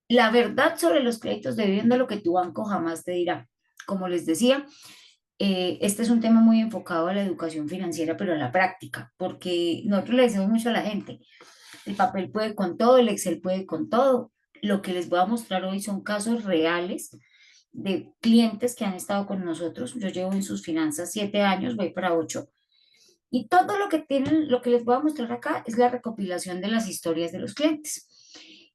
La verdad sobre los créditos de vivienda, lo que tu banco jamás te dirá. Como les decía, este es un tema muy enfocado a la educación financiera, pero a la práctica, porque nosotros le decimos mucho a la gente, el papel puede con todo, el Excel puede con todo. Lo que les voy a mostrar hoy son casos reales de clientes que han estado con nosotros. Yo llevo en sus finanzas 7 años, voy para 8. Y todo lo que tienen, lo que les voy a mostrar acá es la recopilación de las historias de los clientes.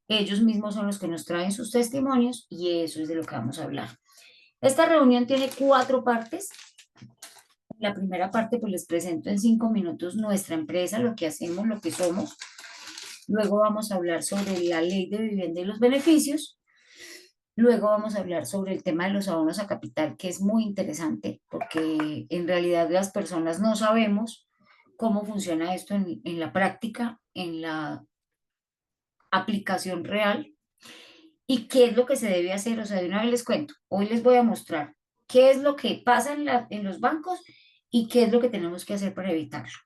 Ellos mismos son los que nos traen sus testimonios y eso es de lo que vamos a hablar. Esta reunión tiene 4 partes. La primera parte, pues les presento en 5 minutos nuestra empresa, lo que hacemos, lo que somos. Luego vamos a hablar sobre la ley de vivienda y los beneficios. Luego vamos a hablar sobre el tema de los abonos a capital, que es muy interesante porque en realidad las personas no sabemos cómo funciona esto en la práctica, en la aplicación real y qué es lo que se debe hacer. O sea, de una vez les cuento, hoy les voy a mostrar qué es lo que pasa en los bancos y qué es lo que tenemos que hacer para evitarlo.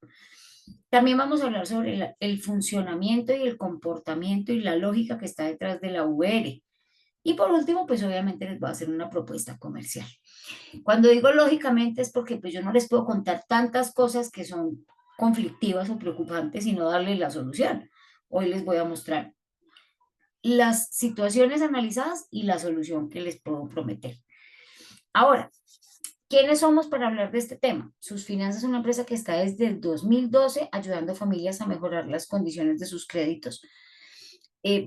También vamos a hablar sobre el funcionamiento y el comportamiento y la lógica que está detrás de la VR. Y por último, pues obviamente les voy a hacer una propuesta comercial. Cuando digo lógicamente es porque pues yo no les puedo contar tantas cosas que son conflictivas o preocupantes y no darles la solución. Hoy les voy a mostrar las situaciones analizadas y la solución que les puedo prometer. Ahora, ¿quiénes somos para hablar de este tema? Sus Finanzas es una empresa que está desde el 2012 ayudando a familias a mejorar las condiciones de sus créditos.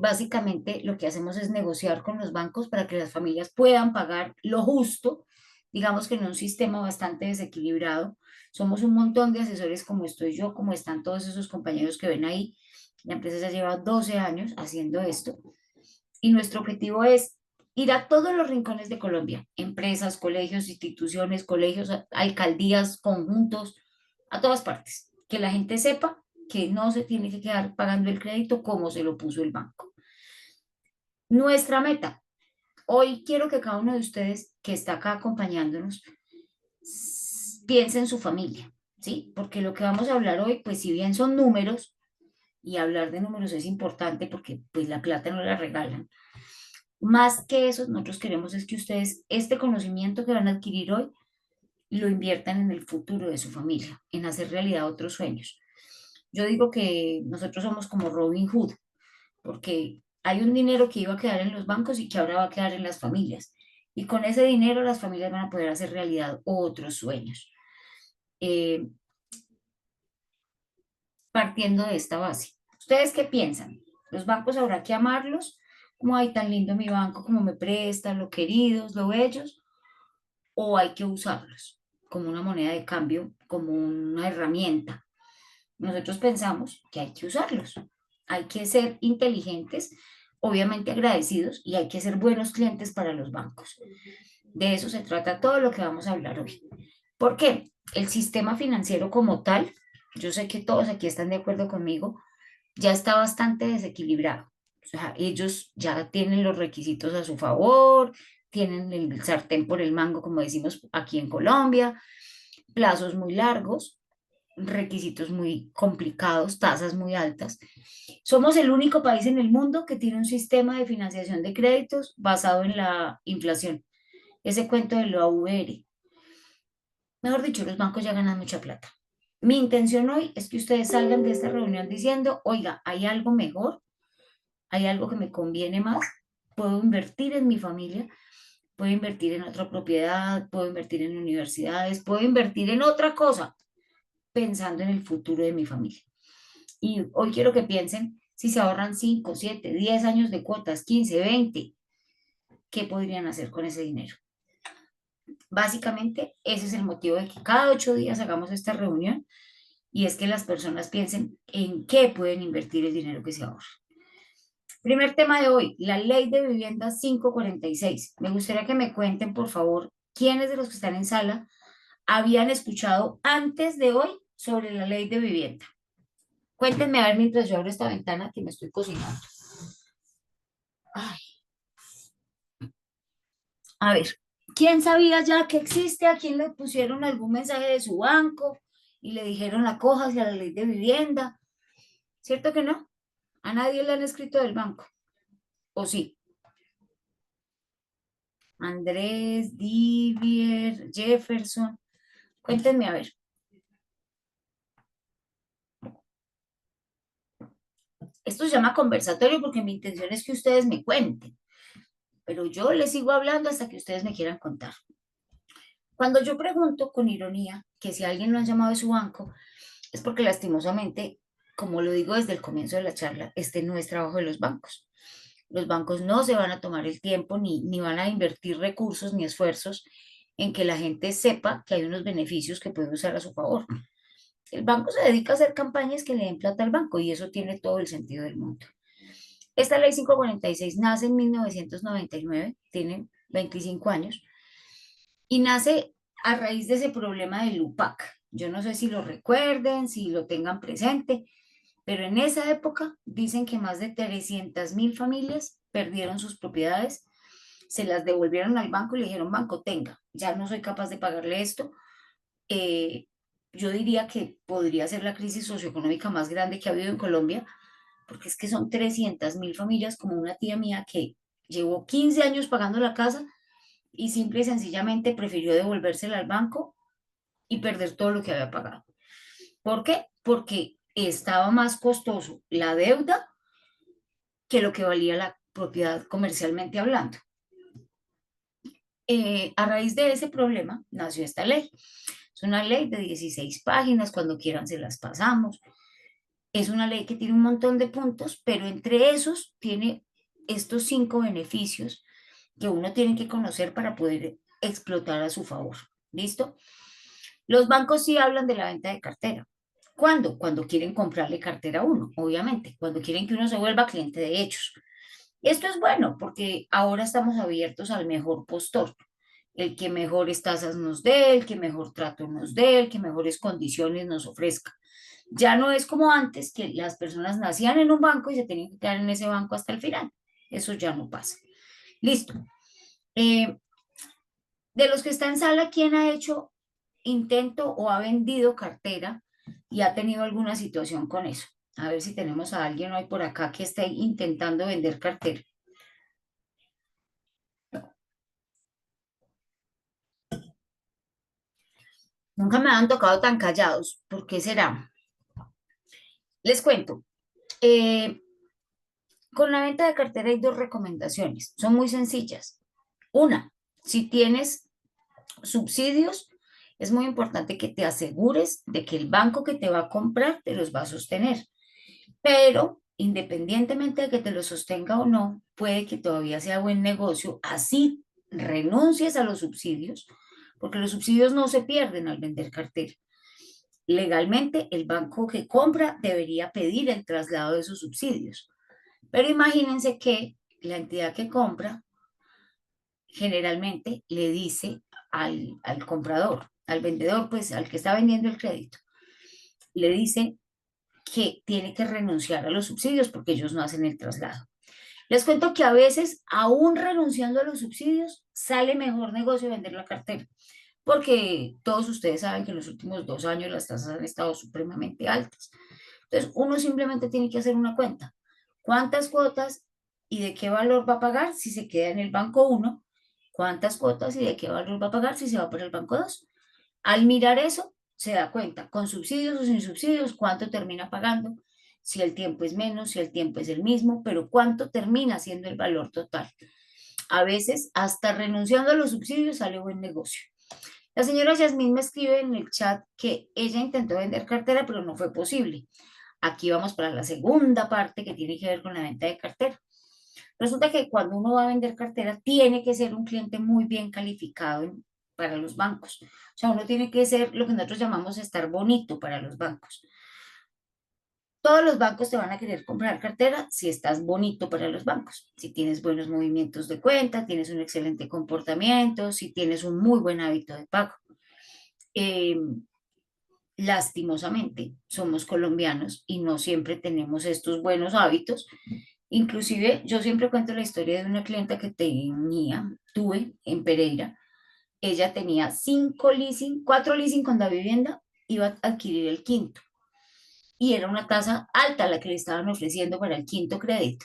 Básicamente lo que hacemos es negociar con los bancos para que las familias puedan pagar lo justo, digamos que en un sistema bastante desequilibrado. Somos un montón de asesores como estoy yo, como están todos esos compañeros que ven ahí. La empresa ya lleva 12 años haciendo esto y nuestro objetivo es ir a todos los rincones de Colombia, empresas, colegios, instituciones, colegios, alcaldías, conjuntos, a todas partes, que la gente sepa que no se tiene que quedar pagando el crédito como se lo puso el banco. Nuestra meta, hoy quiero que cada uno de ustedes que está acá acompañándonos piense en su familia, ¿sí? Porque lo que vamos a hablar hoy, pues si bien son números, y hablar de números es importante porque pues la plata no la regalan. Más que eso, nosotros queremos es que ustedes este conocimiento que van a adquirir hoy lo inviertan en el futuro de su familia, en hacer realidad otros sueños. Yo digo que nosotros somos como Robin Hood, porque hay un dinero que iba a quedar en los bancos y que ahora va a quedar en las familias. Y con ese dinero las familias van a poder hacer realidad otros sueños. Eh, Partiendo de esta base. ¿Ustedes qué piensan? ¿Los bancos habrá que amarlos? Como, ay, tan lindo mi banco, como me presta, lo queridos, lo bellos, o hay que usarlos como una moneda de cambio, como una herramienta. Nosotros pensamos que hay que usarlos, hay que ser inteligentes, obviamente agradecidos y hay que ser buenos clientes para los bancos. De eso se trata todo lo que vamos a hablar hoy. ¿Por qué? El sistema financiero como tal, yo sé que todos aquí están de acuerdo conmigo, ya está bastante desequilibrado. O sea, ellos ya tienen los requisitos a su favor, tienen el sartén por el mango, como decimos aquí en Colombia, plazos muy largos, requisitos muy complicados, tasas muy altas. Somos el único país en el mundo que tiene un sistema de financiación de créditos basado en la inflación. Ese cuento de la VR. Mejor dicho, los bancos ya ganan mucha plata. Mi intención hoy es que ustedes salgan de esta reunión diciendo, oiga, hay algo mejor, hay algo que me conviene más, puedo invertir en mi familia, puedo invertir en otra propiedad, puedo invertir en universidades, puedo invertir en otra cosa, pensando en el futuro de mi familia. Y hoy quiero que piensen si se ahorran 5, 7, 10 años de cuotas, 15, 20, ¿qué podrían hacer con ese dinero? Básicamente, ese es el motivo de que cada 8 días hagamos esta reunión y es que las personas piensen en qué pueden invertir el dinero que se ahorra. Primer tema de hoy, la ley de vivienda 546. Me gustaría que me cuenten, por favor, quiénes de los que están en sala habían escuchado antes de hoy sobre la ley de vivienda. Cuéntenme a ver mientras yo abro esta ventana que me estoy cocinando. Ay, a ver, ¿quién sabía ya que existe? ¿A quién le pusieron algún mensaje de su banco y le dijeron acójase a la ley de vivienda? ¿Cierto que no? A nadie le han escrito del banco. ¿O sí? Andrés, Divier, Jefferson. Cuéntenme a ver. Esto se llama conversatorio porque mi intención es que ustedes me cuenten, pero yo les sigo hablando hasta que ustedes me quieran contar. Cuando yo pregunto con ironía que si alguien lo han llamado de su banco, es porque lastimosamente, como lo digo desde el comienzo de la charla, este no es trabajo de los bancos. Los bancos no se van a tomar el tiempo ni van a invertir recursos ni esfuerzos en que la gente sepa que hay unos beneficios que puede usar a su favor. El banco se dedica a hacer campañas que le den plata al banco y eso tiene todo el sentido del mundo. Esta ley 546 nace en 1999, tiene 25 años, y nace a raíz de ese problema del UPAC. Yo no sé si lo recuerden, si lo tengan presente, pero en esa época dicen que más de 300.000 familias perdieron sus propiedades, se las devolvieron al banco y le dijeron, banco, tenga, ya no soy capaz de pagarle esto. Eh, yo diría que podría ser la crisis socioeconómica más grande que ha habido en Colombia, porque es que son 300.000 familias como una tía mía que llevó 15 años pagando la casa y simple y sencillamente prefirió devolvérsela al banco y perder todo lo que había pagado. ¿Por qué? Porque estaba más costoso la deuda que lo que valía la propiedad comercialmente hablando. A raíz de ese problema nació esta ley. Es una ley de 16 páginas, cuando quieran se las pasamos. Es una ley que tiene un montón de puntos, pero entre esos tiene estos 5 beneficios que uno tiene que conocer para poder explotar a su favor. ¿Listo? Los bancos sí hablan de la venta de cartera. ¿Cuándo? Cuando quieren comprarle cartera a uno, obviamente, cuando quieren que uno se vuelva cliente de ellos. Esto es bueno porque ahora estamos abiertos al mejor postor, el que mejores tasas nos dé, el que mejor trato nos dé, el que mejores condiciones nos ofrezca. Ya no es como antes, que las personas nacían en un banco y se tenían que quedar en ese banco hasta el final. Eso ya no pasa. Listo. Eh, de los que están en sala, ¿quién ha hecho intento o ha vendido cartera y ha tenido alguna situación con eso? A ver si tenemos a alguien hoy por acá que esté intentando vender cartera. Nunca me han tocado tan callados. ¿Por qué será? Les cuento. eh, con la venta de cartera hay dos recomendaciones. Son muy sencillas. Una, si tienes subsidios, es muy importante que te asegures de que el banco que te va a comprar te los va a sostener. Pero independientemente de que te lo sostenga o no, puede que todavía sea buen negocio, así renuncies a los subsidios, porque los subsidios no se pierden al vender cartera. Legalmente, el banco que compra debería pedir el traslado de esos subsidios. Pero imagínense que la entidad que compra generalmente le dice al comprador, al vendedor, pues al que está vendiendo el crédito, le dice que tiene que renunciar a los subsidios porque ellos no hacen el traslado. Les cuento que a veces, aún renunciando a los subsidios, sale mejor negocio vender la cartera, porque todos ustedes saben que en los últimos 2 años las tasas han estado supremamente altas. Entonces, uno simplemente tiene que hacer una cuenta. ¿Cuántas cuotas y de qué valor va a pagar si se queda en el banco uno? ¿Cuántas cuotas y de qué valor va a pagar si se va por el banco 2? Al mirar eso, se da cuenta, con subsidios o sin subsidios, cuánto termina pagando, si el tiempo es menos, si el tiempo es el mismo, pero cuánto termina siendo el valor total. A veces, hasta renunciando a los subsidios, sale buen negocio. La señora Yasmín me escribe en el chat que ella intentó vender cartera, pero no fue posible. Aquí vamos para la segunda parte que tiene que ver con la venta de cartera. Resulta que cuando uno va a vender cartera, tiene que ser un cliente muy bien calificado para los bancos. O sea, uno tiene que ser lo que nosotros llamamos estar bonito para los bancos. Todos los bancos te van a querer comprar cartera si estás bonito para los bancos, si tienes buenos movimientos de cuenta, tienes un excelente comportamiento, si tienes un muy buen hábito de pago. Eh, Lastimosamente, somos colombianos y no siempre tenemos estos buenos hábitos. Inclusive, yo siempre cuento la historia de una clienta que tuve en Pereira. Ella tenía 5 leasing, 4 leasing con la vivienda, iba a adquirir el quinto. Y era una tasa alta la que le estaban ofreciendo para el quinto crédito.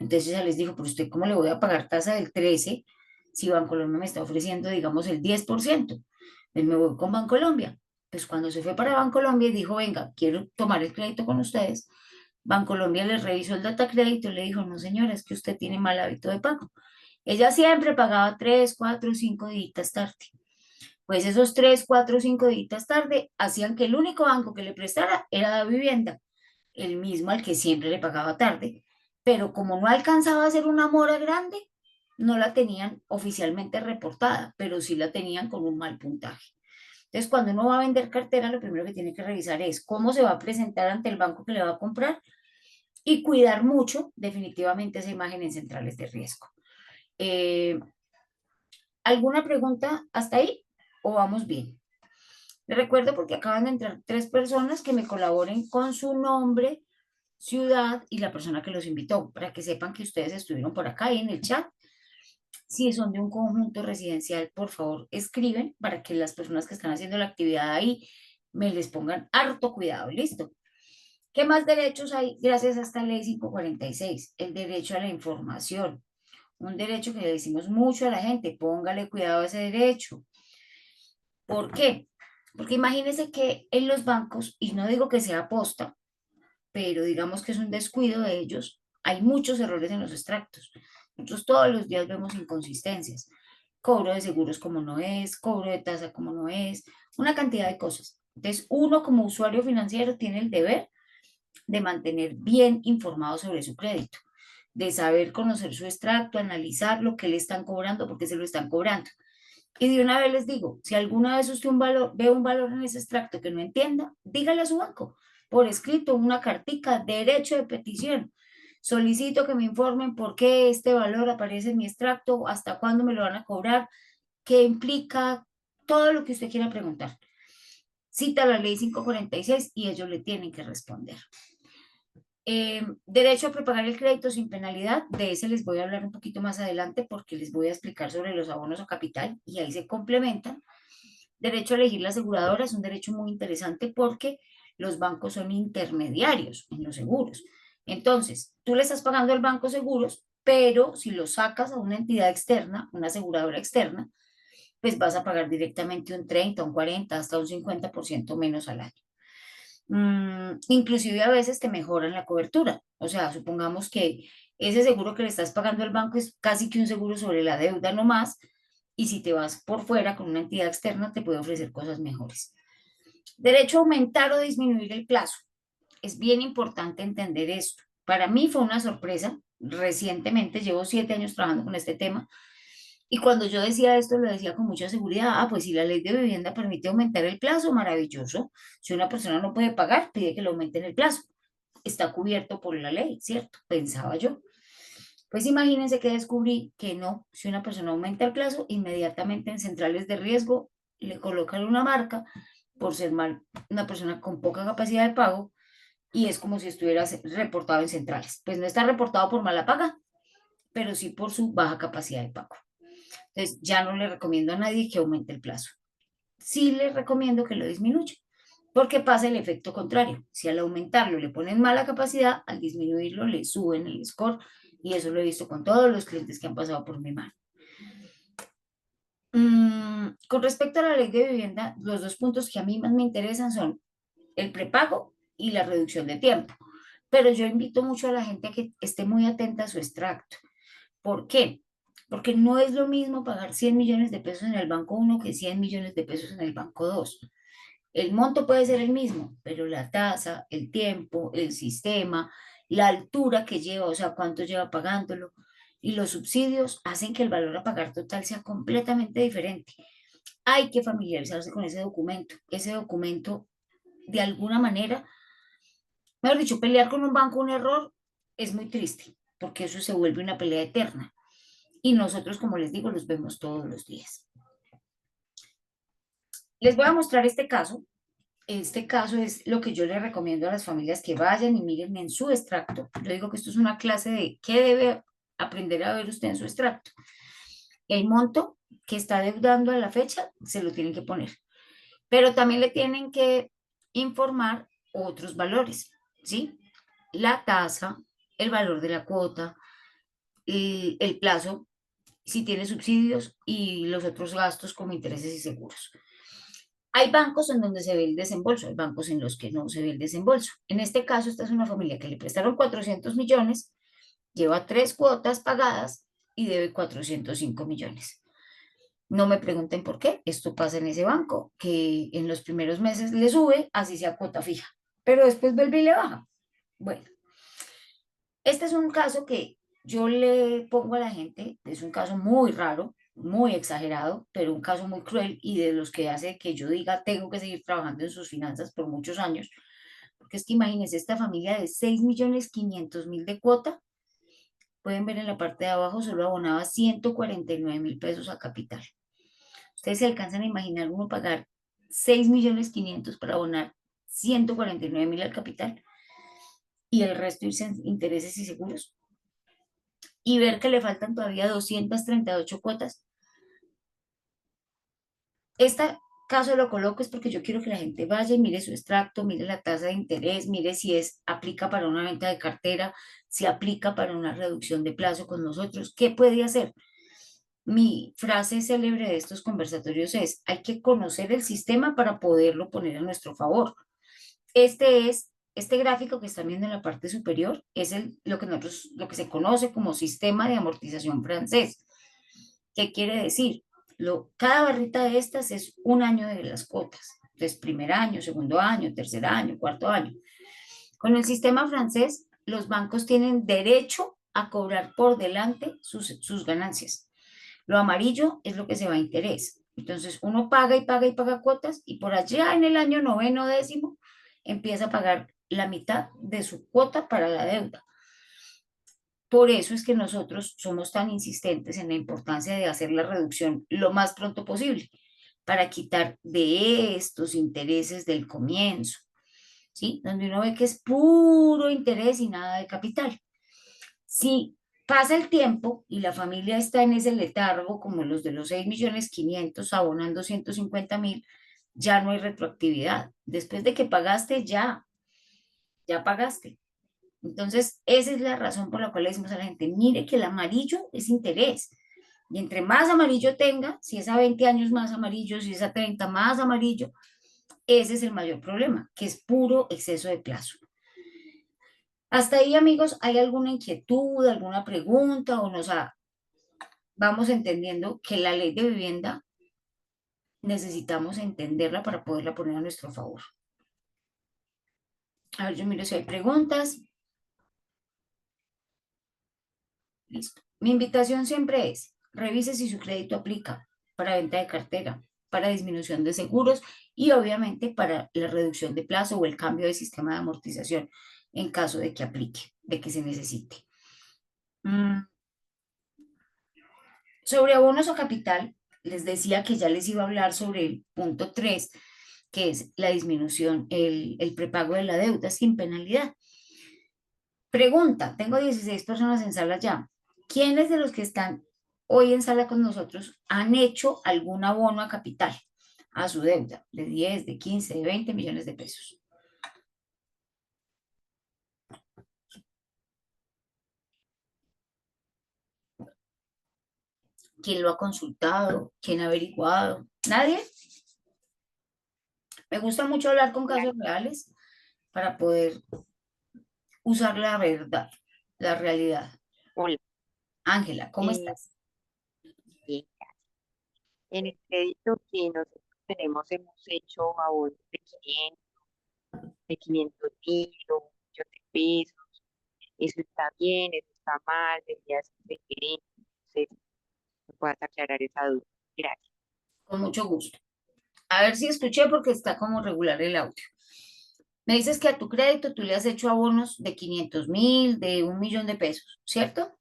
Entonces ella les dijo, pero usted, ¿cómo le voy a pagar tasa del 13? Si Bancolombia me está ofreciendo, digamos, el 10%, pues me voy con Bancolombia. Pues cuando se fue para Bancolombia y dijo, venga, quiero tomar el crédito con ustedes, Bancolombia le revisó el data crédito y le dijo, no señora, es que usted tiene mal hábito de pago. Ella siempre pagaba 3, 4, 5 días tarde. Pues esos 3, 4, 5 días tarde hacían que el único banco que le prestara era la vivienda, el mismo al que siempre le pagaba tarde, pero como no alcanzaba a ser una mora grande, no la tenían oficialmente reportada, pero sí la tenían con un mal puntaje. Entonces, cuando uno va a vender cartera, lo primero que tiene que revisar es cómo se va a presentar ante el banco que le va a comprar y cuidar mucho, definitivamente, esa imagen en centrales de riesgo. Eh, ¿Alguna pregunta hasta ahí o vamos bien? Les recuerdo porque acaban de entrar 3 personas que me colaboren con su nombre, ciudad y la persona que los invitó, para que sepan que ustedes estuvieron por acá y en el chat. Si son de un conjunto residencial, por favor, escriben para que las personas que están haciendo la actividad ahí me les pongan harto cuidado. Listo. ¿Qué más derechos hay gracias a esta ley 546? El derecho a la información, un derecho que le decimos mucho a la gente, póngale cuidado a ese derecho. ¿Por qué? Porque imagínense que en los bancos, y no digo que sea aposta, pero digamos que es un descuido de ellos, hay muchos errores en los extractos. Nosotros todos los días vemos inconsistencias, cobro de seguros como no es, cobro de tasa como no es, una cantidad de cosas. Entonces, uno como usuario financiero tiene el deber de mantener bien informado sobre su crédito, de saber conocer su extracto, analizar lo que le están cobrando, porque se lo están cobrando. Y de una vez les digo, si alguna vez usted ve un valor en ese extracto que no entienda, dígale a su banco, por escrito, una cartica, derecho de petición. Solicito que me informen por qué este valor aparece en mi extracto, hasta cuándo me lo van a cobrar, qué implica, todo lo que usted quiera preguntar. Cita la ley 546 y ellos le tienen que responder. Derecho a prepagar el crédito sin penalidad, de ese les voy a hablar un poquito más adelante porque les voy a explicar sobre los abonos a capital y ahí se complementan. Derecho a elegir la aseguradora es un derecho muy interesante porque los bancos son intermediarios en los seguros. Entonces, tú le estás pagando al banco seguros, pero si lo sacas a una entidad externa, una aseguradora externa, pues vas a pagar directamente un 30, un 40, hasta un 50% menos al año. Inclusive a veces te mejoran la cobertura. O sea, supongamos que ese seguro que le estás pagando al banco es casi que un seguro sobre la deuda no más, y si te vas por fuera con una entidad externa te puede ofrecer cosas mejores. Derecho a aumentar o disminuir el plazo. Es bien importante entender esto. Para mí fue una sorpresa. Recientemente, llevo 7 años trabajando con este tema, y cuando yo decía esto, lo decía con mucha seguridad. Ah, pues si la ley de vivienda permite aumentar el plazo, maravilloso. Si una persona no puede pagar, pide que le aumenten el plazo. Está cubierto por la ley, ¿cierto? Pensaba yo. Pues imagínense que descubrí que no. Si una persona aumenta el plazo, inmediatamente en centrales de riesgo le colocan una marca por ser una persona con poca capacidad de pago, y es como si estuviera reportado en centrales. Pues no está reportado por mala paga, pero sí por su baja capacidad de pago. Entonces, ya no le recomiendo a nadie que aumente el plazo. Sí le recomiendo que lo disminuya, porque pasa el efecto contrario. Si al aumentarlo le ponen mala capacidad, al disminuirlo le suben el score, y eso lo he visto con todos los clientes que han pasado por mi mano. Con respecto a la ley de vivienda, los dos puntos que a mí más me interesan son el prepago y la reducción de tiempo. Pero yo invito mucho a la gente a que esté muy atenta a su extracto. ¿Por qué? Porque no es lo mismo pagar 100 millones de pesos en el banco uno que 100 millones de pesos en el banco 2. El monto puede ser el mismo, pero la tasa, el tiempo, el sistema, la altura que lleva, o sea, cuánto lleva pagándolo, y los subsidios hacen que el valor a pagar total sea completamente diferente. Hay que familiarizarse con ese documento. Ese documento, de alguna manera, mejor dicho, pelear con un banco un error es muy triste, porque eso se vuelve una pelea eterna. Y nosotros, como les digo, los vemos todos los días. Les voy a mostrar este caso. Este caso es lo que yo le recomiendo a las familias que vayan y miren en su extracto. Yo digo que esto es una clase de qué debe aprender a ver usted en su extracto. El monto que está deudando a la fecha se lo tienen que poner, pero también le tienen que informar otros valores, ¿sí? La tasa, el valor de la cuota, el plazo, si tiene subsidios y los otros gastos como intereses y seguros. Hay bancos en donde se ve el desembolso, hay bancos en los que no se ve el desembolso. En este caso, esta es una familia que le prestaron 400 millones, lleva 3 cuotas pagadas y debe 405 millones. No me pregunten por qué, esto pasa en ese banco, que en los primeros meses le sube, así sea cuota fija, pero después vuelve y le baja. Bueno, este es un caso que yo le pongo a la gente, es un caso muy raro, muy exagerado, pero un caso muy cruel y de los que hace que yo diga tengo que seguir trabajando en sus finanzas por muchos años, porque es que imagínense esta familia de 6.500.000 de cuota, pueden ver en la parte de abajo, solo abonaba 149.000 pesos a capital. Ustedes se alcanzan a imaginar uno pagar 6.500.000 para abonar 149.000 al capital y el resto irse en intereses y seguros y ver que le faltan todavía 238 cuotas. Este caso lo coloco es porque yo quiero que la gente vaya y mire su extracto, mire la tasa de interés, mire si aplica para una venta de cartera, si aplica para una reducción de plazo con nosotros, ¿qué puede hacer? Mi frase célebre de estos conversatorios es, hay que conocer el sistema para poderlo poner a nuestro favor. Este gráfico que están viendo en la parte superior es lo que se conoce como sistema de amortización francés. ¿Qué quiere decir? Cada barrita de estas es un año de las cuotas. Entonces, primer año, segundo año, tercer año, cuarto año. Con el sistema francés, los bancos tienen derecho a cobrar por delante sus ganancias. Lo amarillo es lo que se va a interés. Entonces, uno paga y paga y paga cuotas y por allá en el año noveno décimo empieza a pagar la mitad de su cuota para la deuda. Por eso es que nosotros somos tan insistentes en la importancia de hacer la reducción lo más pronto posible para quitar de estos intereses del comienzo, ¿sí? Donde uno ve que es puro interés y nada de capital. Si pasa el tiempo y la familia está en ese letargo, como los de los 6.500.000 abonando 150.000, ya no hay retroactividad. Después de que pagaste, ya pagaste. Entonces, esa es la razón por la cual le decimos a la gente, mire que el amarillo es interés. Y entre más amarillo tenga, si es a 20 años más amarillo, si es a 30 más amarillo, ese es el mayor problema, que es puro exceso de plazo. Hasta ahí, amigos, ¿hay alguna inquietud, alguna pregunta o vamos entendiendo que la ley de vivienda necesitamos entenderla para poderla poner a nuestro favor? A ver, yo miro si hay preguntas. Listo. Mi invitación siempre es, revise si su crédito aplica para venta de cartera, para disminución de seguros y obviamente para la reducción de plazo o el cambio de sistema de amortización en caso de que aplique, de que se necesite. Sobre abonos o capital, les decía que ya les iba a hablar sobre el punto 3, que es la disminución, el prepago de la deuda sin penalidad. Pregunta, tengo 16 personas en sala ya. ¿Quiénes de los que están hoy en sala con nosotros han hecho algún abono a capital, a su deuda, de 10, de 15, de 20 millones de pesos? ¿Quién lo ha consultado? ¿Quién ha averiguado? ¿Nadie? Me gusta mucho hablar con Hola, casos reales para poder usar la verdad, la realidad. hola. Ángela, ¿cómo Eh, estás? Bien. En el crédito que nosotros tenemos hemos hecho abonos de 500.000 o 1 millón de pesos. Eso está bien, eso está mal, debería ser diferente. Entonces, me puedas aclarar esa duda. Gracias. Con mucho gusto. A ver si escuché porque está como regular el audio. Me dices que a tu crédito tú le has hecho abonos de 500.000, de 1 millón de pesos, ¿cierto?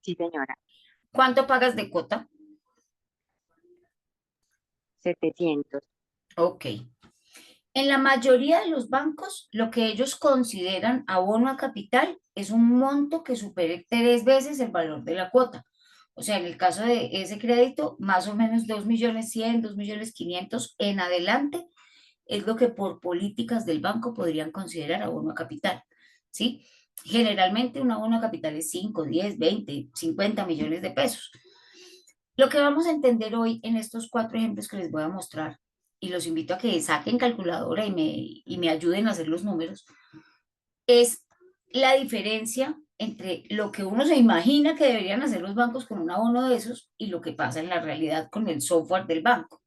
Sí, señora. ¿Cuánto pagas de cuota? 700. Ok. En la mayoría de los bancos, lo que ellos consideran abono a capital es un monto que supere 3 veces el valor de la cuota. O sea, en el caso de ese crédito, más o menos 2.100.000, 2.500.000 en adelante es lo que por políticas del banco podrían considerar abono a capital, ¿sí? Generalmente un abono a capital es 5, 10, 20, 50 millones de pesos. Lo que vamos a entender hoy en estos cuatro ejemplos que les voy a mostrar, y los invito a que saquen calculadora y me ayuden a hacer los números, es la diferencia entre lo que uno se imagina que deberían hacer los bancos con un abono de esos y lo que pasa en la realidad con el software del banco,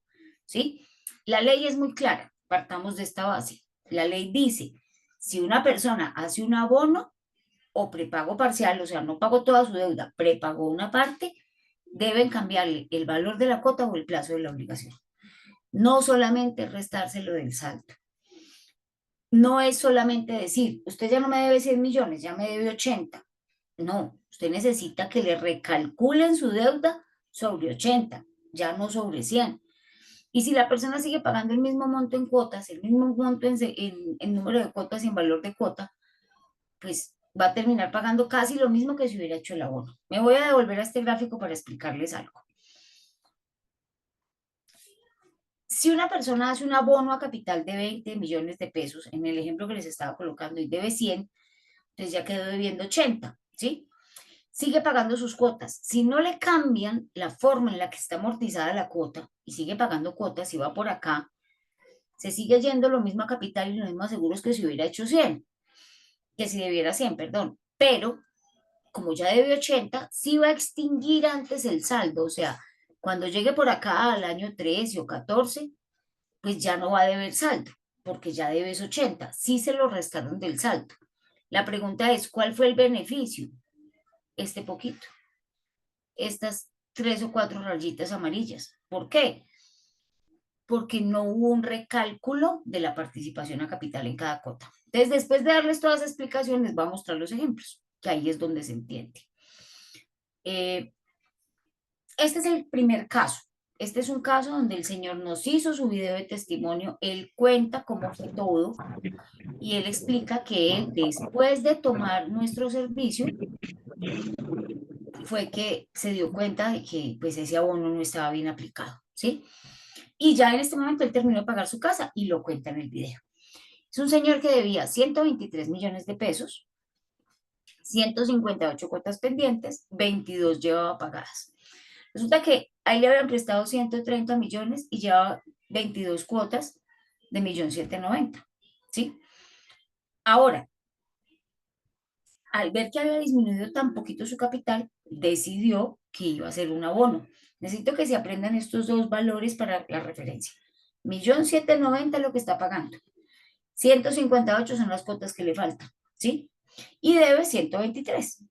¿sí? La ley es muy clara, partamos de esta base. La ley dice, si una persona hace un abono o prepago parcial, o sea, no pagó toda su deuda, prepagó una parte, deben cambiarle el valor de la cuota o el plazo de la obligación. No solamente restárselo del saldo. No es solamente decir, usted ya no me debe 100 millones, ya me debe 80. No, usted necesita que le recalculen su deuda sobre 80, ya no sobre 100. Y si la persona sigue pagando el mismo monto en cuotas, el mismo monto en número de cuotas y en valor de cuota, pues va a terminar pagando casi lo mismo que si hubiera hecho el abono. Me voy a devolver a este gráfico para explicarles algo. Si una persona hace un abono a capital de 20 millones de pesos, en el ejemplo que les estaba colocando, y debe 100, entonces ya quedó debiendo 80, ¿sí? Sigue pagando sus cuotas. Si no le cambian la forma en la que está amortizada la cuota y sigue pagando cuotas y va por acá, se sigue yendo lo mismo a capital y lo mismo a seguros que si hubiera hecho 100, que si debiera 100, perdón. Pero como ya debe 80, sí va a extinguir antes el saldo. O sea, cuando llegue por acá al año 13 o 14, pues ya no va a deber saldo, porque ya debes 80. Sí se lo restaron del saldo. La pregunta es, ¿cuál fue el beneficio? Este poquito, estas tres o cuatro rayitas amarillas. ¿Por qué? Porque no hubo un recálculo de la participación a capital en cada cuota. Entonces, después de darles todas las explicaciones, voy a mostrar los ejemplos, que ahí es donde se entiende. Eh, este es el primer caso. Este es un caso donde el señor nos hizo su video de testimonio, él cuenta cómo fue todo y él explica que él, después de tomar nuestro servicio, fue que se dio cuenta de que pues ese abono no estaba bien aplicado, ¿sí? Y ya en este momento él terminó de pagar su casa y lo cuenta en el video. Es un señor que debía 123 millones de pesos, 158 cuotas pendientes, 22 llevaba pagadas. Resulta que ahí le habían prestado 130 millones y llevaba 22 cuotas de 1.790.000, ¿sí? Ahora, al ver que había disminuido tan poquito su capital, decidió que iba a hacer un abono. Necesito que se aprendan estos dos valores para la referencia. 1.790.000 es lo que está pagando. 158 son las cuotas que le faltan, ¿sí? Y debe 123,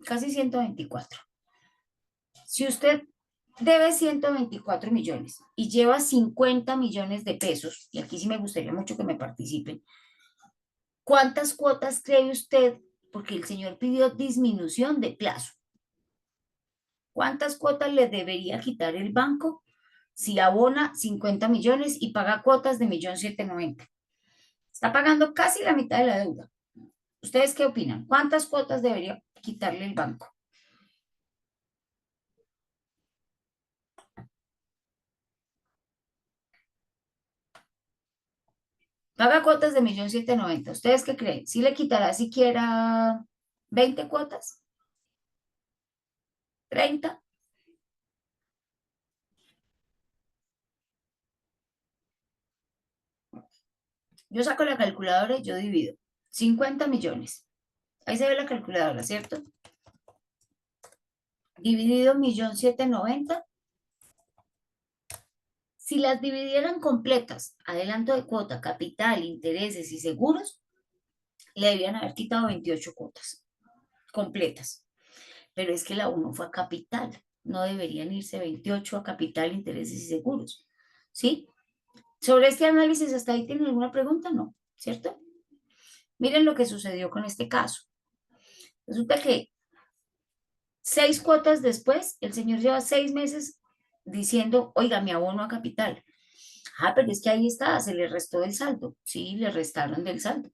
casi 124. Si usted debe 124 millones y lleva 50 millones de pesos, y aquí sí me gustaría mucho que me participen, ¿cuántas cuotas cree usted? Porque el señor pidió disminución de plazo. ¿Cuántas cuotas le debería quitar el banco si abona 50 millones y paga cuotas de 1.790.000? Está pagando casi la mitad de la deuda. ¿Ustedes qué opinan? ¿Cuántas cuotas debería quitarle el banco? Paga cuotas de 1.790.000. ¿Ustedes qué creen? ¿Sí le quitará siquiera 20 cuotas? ¿30? Yo saco la calculadora y yo divido. 50 millones. Ahí se ve la calculadora, ¿cierto? Dividido 1.790.000. Si las dividieran completas, adelanto de cuota, capital, intereses y seguros, le debían haber quitado 28 cuotas completas. Pero es que la uno fue a capital. No deberían irse 28 a capital, intereses y seguros. ¿Sí? Sobre este análisis, ¿hasta ahí tienen alguna pregunta? No, ¿cierto? Miren lo que sucedió con este caso. Resulta que 6 cuotas después, el señor lleva 6 meses diciendo, oiga, mi abono a capital. Ah, pero es que ahí está, se le restó del saldo. Sí, le restaron del saldo.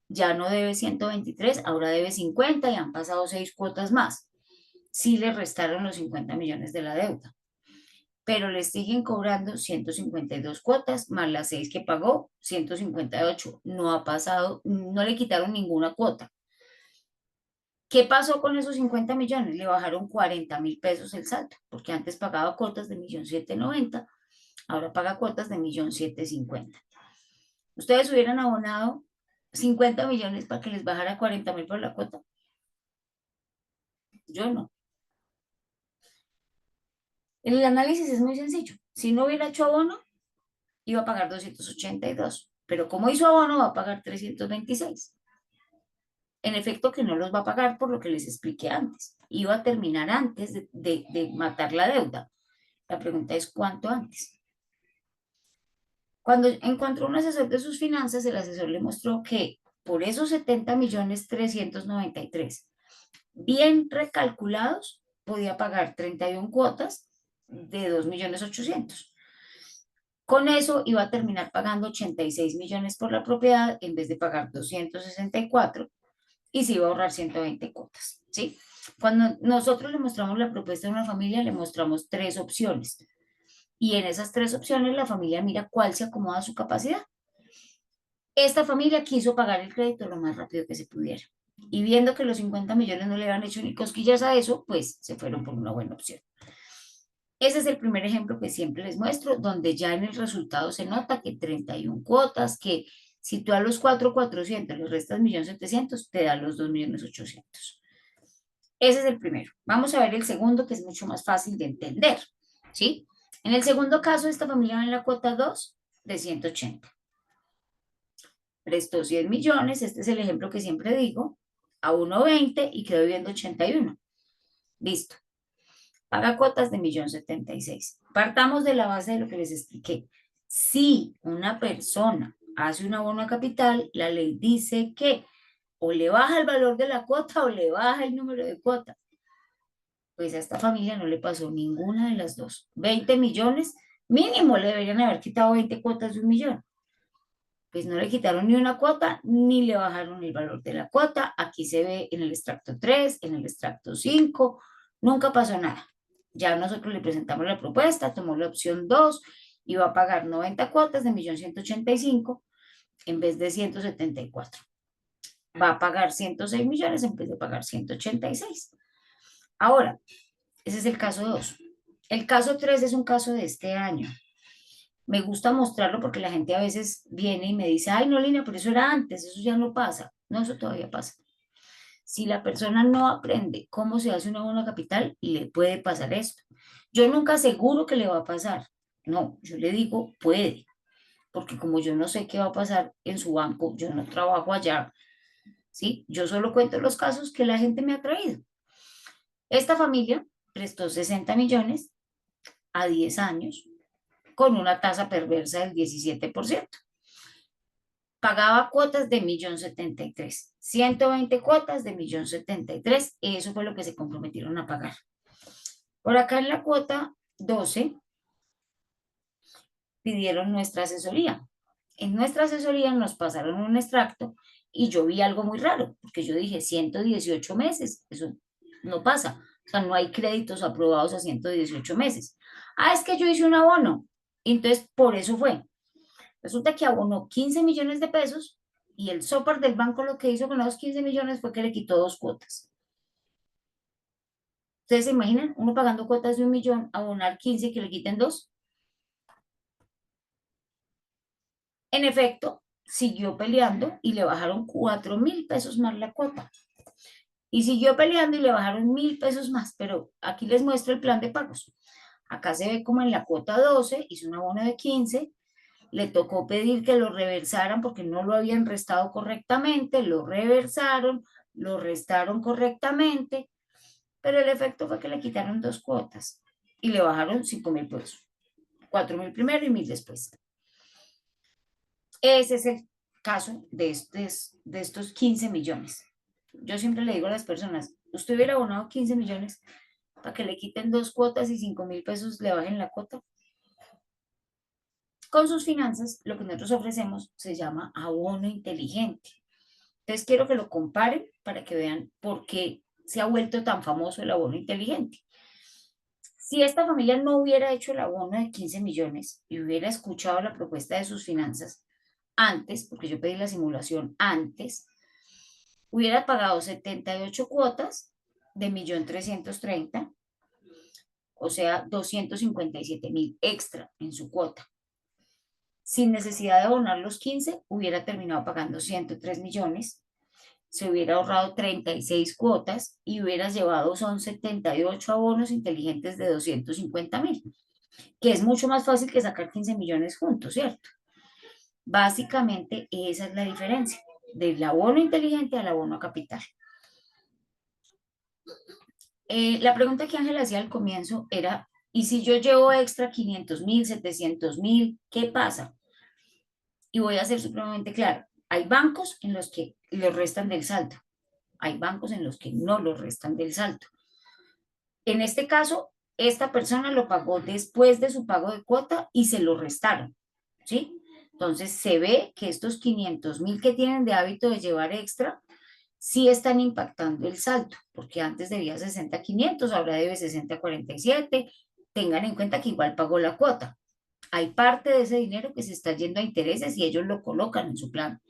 Ya no debe 123, ahora debe 50 y han pasado 6 cuotas más. Sí le restaron los 50 millones de la deuda. pero le siguen cobrando 152 cuotas más las 6 que pagó, 158. No ha pasado, no le quitaron ninguna cuota. ¿Qué pasó con esos 50 millones? Le bajaron 40.000 pesos el saldo, porque antes pagaba cuotas de 1.790.000, ahora paga cuotas de 1.750.000. ¿Ustedes hubieran abonado 50 millones para que les bajara 40.000 por la cuota? Yo no. El análisis es muy sencillo. Si no hubiera hecho abono, iba a pagar 282, pero como hizo abono, va a pagar 326. En efecto, que no los va a pagar por lo que les expliqué antes. Iba a terminar antes de matar la deuda. La pregunta es cuánto antes. Cuando encontró un asesor de sus finanzas, el asesor le mostró que por esos 70.393.000, bien recalculados, podía pagar 31 cuotas de 2.800.000. Con eso iba a terminar pagando 86 millones por la propiedad en vez de pagar 264 y se iba a ahorrar 120 cuotas, ¿sí? Cuando nosotros le mostramos la propuesta de una familia, le mostramos tres opciones y en esas tres opciones la familia mira cuál se acomoda a su capacidad. Esta familia quiso pagar el crédito lo más rápido que se pudiera y viendo que los 50 millones no le habían hecho ni cosquillas a eso, pues se fueron por una buena opción. Ese es el primer ejemplo que siempre les muestro, donde ya en el resultado se nota que 31 cuotas, que si tú a los 4.400 le restas 1.700.000, te da los 2.800.000. Ese es el primero. Vamos a ver el segundo, que es mucho más fácil de entender, ¿sí? En el segundo caso, esta familia va en la cuota 2 de 180. Prestó 100 millones, este es el ejemplo que siempre digo, a 1.20 y quedó viviendo 81. Listo. Paga cuotas de 1.076.000. Partamos de la base de lo que les expliqué. Si una persona hace un abono a capital, la ley dice que o le baja el valor de la cuota o le baja el número de cuotas. Pues a esta familia no le pasó ninguna de las dos. 20 millones, mínimo le deberían haber quitado 20 cuotas de 1.000.000. Pues no le quitaron ni una cuota, ni le bajaron el valor de la cuota. Aquí se ve en el extracto 3, en el extracto 5, nunca pasó nada. Ya nosotros le presentamos la propuesta, tomó la opción 2 y va a pagar 90 cuotas de 1.185.000 en vez de 174. Va a pagar 106 millones en vez de pagar 186. Ahora, ese es el caso 2. El caso 3 es un caso de este año. Me gusta mostrarlo porque la gente a veces viene y me dice, ay, no, Lina, pero eso era antes, eso ya no pasa. No, eso todavía pasa. Si la persona no aprende cómo se hace una buena capital, le puede pasar esto. Yo nunca aseguro que le va a pasar. No, yo le digo, puede, porque como yo no sé qué va a pasar en su banco, yo no trabajo allá, ¿sí? Yo solo cuento los casos que la gente me ha traído. Esta familia prestó 60 millones a 10 años con una tasa perversa del 17%. Pagaba cuotas de 1.073.000, 120 cuotas de 1.073.000, eso fue lo que se comprometieron a pagar. Por acá en la cuota 12 pidieron nuestra asesoría. En nuestra asesoría nos pasaron un extracto y yo vi algo muy raro, porque yo dije 118 meses, eso no pasa, o sea, no hay créditos aprobados a 118 meses. Ah, es que yo hice un abono, entonces por eso fue. Resulta que abonó 15 millones de pesos y el SOPAR del banco lo que hizo con los 15 millones fue que le quitó dos cuotas. ¿Ustedes se imaginan? Uno pagando cuotas de 1.000.000, abonar 15 y que le quiten dos. En efecto, siguió peleando y le bajaron 4.000 pesos más la cuota. Y siguió peleando y le bajaron 1.000 pesos más, pero aquí les muestro el plan de pagos. Acá se ve como en la cuota 12 hizo un abono de 15, le tocó pedir que lo reversaran porque no lo habían restado correctamente, lo reversaron, lo restaron correctamente, pero el efecto fue que le quitaron dos cuotas y le bajaron 5.000 pesos, 4.000 primero y 1.000 después. Ese es el caso de estos 15 millones. Yo siempre le digo a las personas, usted hubiera abonado 15 millones para que le quiten dos cuotas y 5.000 pesos le bajen la cuota. Con sus finanzas, lo que nosotros ofrecemos se llama abono inteligente. Entonces quiero que lo comparen para que vean por qué se ha vuelto tan famoso el abono inteligente. Si esta familia no hubiera hecho el abono de 15 millones y hubiera escuchado la propuesta de sus finanzas antes, porque yo pedí la simulación antes, hubiera pagado 78 cuotas de 1.330.000, o sea, 257.000 extra en su cuota. Sin necesidad de abonar los 15, hubiera terminado pagando 103 millones, se hubiera ahorrado 36 cuotas y hubiera llevado, son 78 abonos inteligentes de 250.000, que es mucho más fácil que sacar 15 millones juntos, ¿cierto? Básicamente esa es la diferencia del abono inteligente al abono a capital. La pregunta que Ángela hacía al comienzo era, ¿y si yo llevo extra 500.000, 700.000, qué pasa? Y voy a ser supremamente claro. Hay bancos en los que los restan del saldo. Hay bancos en los que no los restan del saldo. En este caso, esta persona lo pagó después de su pago de cuota y se lo restaron, ¿sí? Entonces se ve que estos 500.000 que tienen de hábito de llevar extra sí están impactando el saldo, porque antes debía 60 a 500, ahora debe 60 a 47. Tengan en cuenta que igual pagó la cuota. Hay parte de ese dinero que se está yendo a intereses y ellos lo colocan en su plan.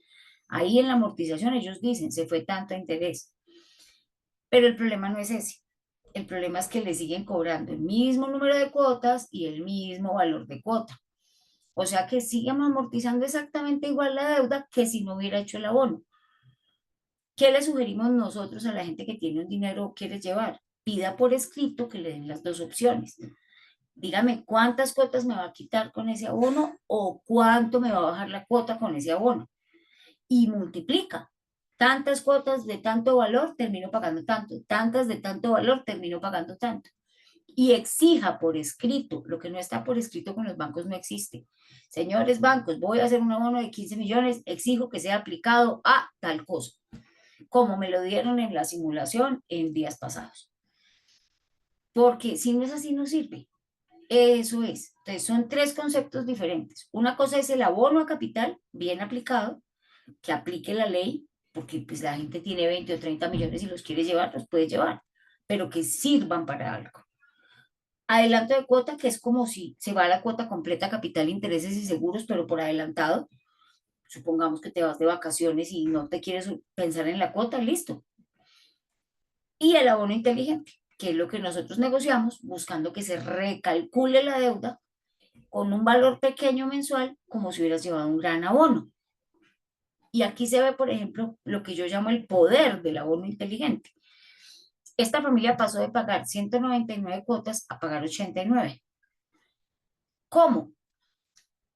Ahí en la amortización ellos dicen, se fue tanto a interés. Pero el problema no es ese. El problema es que le siguen cobrando el mismo número de cuotas y el mismo valor de cuota. O sea que siguen amortizando exactamente igual la deuda que si no hubiera hecho el abono. ¿Qué le sugerimos nosotros a la gente que tiene un dinero o quiere llevar? Pida por escrito que le den las dos opciones. Dígame cuántas cuotas me va a quitar con ese abono o cuánto me va a bajar la cuota con ese abono. Y multiplica. Tantas cuotas de tanto valor, termino pagando tanto. Tantas de tanto valor, termino pagando tanto. Y exija por escrito. Lo que no está por escrito con los bancos no existe. Señores bancos, voy a hacer un abono de 15 millones, exijo que sea aplicado a tal cosa, como me lo dieron en la simulación en días pasados. Porque si no es así, no sirve. Eso es. Entonces, son tres conceptos diferentes. Una cosa es el abono a capital, bien aplicado, que aplique la ley, porque pues la gente tiene 20 o 30 millones y los quiere llevar, los puede llevar, pero que sirvan para algo. Adelanto de cuota, que es como si se va la cuota completa, capital, intereses y seguros, pero por adelantado. Supongamos que te vas de vacaciones y no te quieres pensar en la cuota, listo. Y el abono inteligente, que es lo que nosotros negociamos, buscando que se recalcule la deuda con un valor pequeño mensual, como si hubieras llevado un gran abono. Y aquí se ve, por ejemplo, lo que yo llamo el poder del abono inteligente. Esta familia pasó de pagar 199 cuotas a pagar 89. ¿Cómo?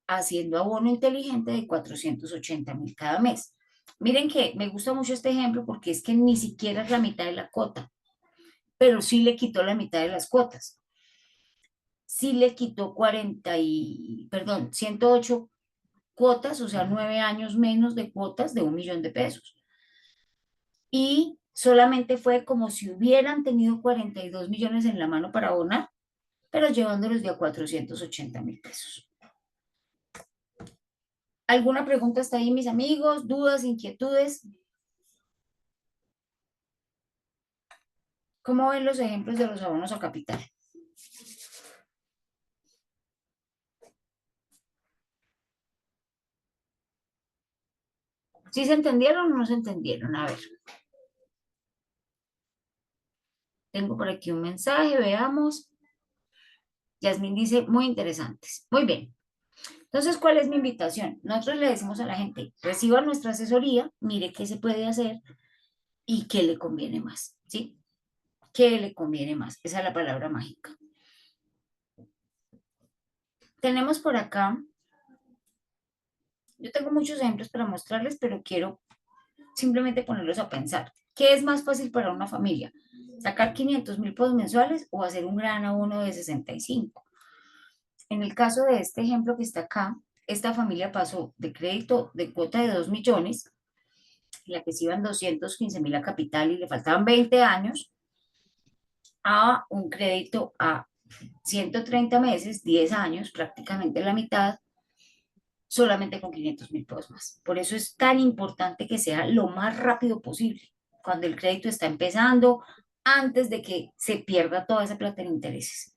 Haciendo abono inteligente de 480.000 cada mes. Miren que me gusta mucho este ejemplo porque es que ni siquiera es la mitad de la cuota, pero sí le quitó la mitad de las cuotas. Sí le quitó 108 cuotas, o sea, 9 años menos de cuotas de 1.000.000 de pesos. Y solamente fue como si hubieran tenido 42 millones en la mano para abonar, pero llevándolos de a 480.000 pesos. ¿Alguna pregunta hasta ahí, mis amigos? ¿Dudas, inquietudes? ¿Cómo ven los ejemplos de los abonos a capital? ¿Sí se entendieron o no se entendieron? A ver, tengo por aquí un mensaje, veamos. Yasmín dice, muy interesantes. Muy bien. Entonces, ¿cuál es mi invitación? Nosotros le decimos a la gente, reciba nuestra asesoría, mire qué se puede hacer y qué le conviene más, ¿sí? ¿Qué le conviene más? Esa es la palabra mágica. Tenemos por acá, yo tengo muchos ejemplos para mostrarles, pero quiero simplemente ponerlos a pensar. ¿Qué es más fácil para una familia? ¿Sacar 500.000 pesos mensuales o hacer un gran abono de 65? En el caso de este ejemplo que está acá, esta familia pasó de crédito de cuota de 2 millones, en la que se iban 215.000 a capital y le faltaban 20 años, a un crédito a 130 meses, 10 años, prácticamente la mitad, solamente con 500.000 pesos más. Por eso es tan importante que sea lo más rápido posible, cuando el crédito está empezando, antes de que se pierda toda esa plata en intereses.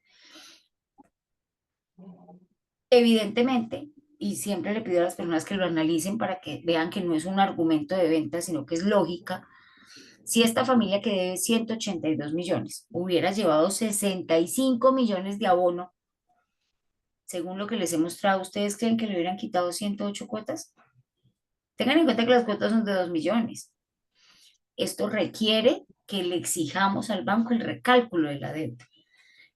Evidentemente, y siempre le pido a las personas que lo analicen para que vean que no es un argumento de venta, sino que es lógica. Si esta familia que debe 182 millones hubiera llevado 65 millones de abono, según lo que les he mostrado, ¿ustedes creen que le hubieran quitado 108 cuotas? Tengan en cuenta que las cuotas son de 2 millones. Esto requiere que le exijamos al banco el recálculo de la deuda.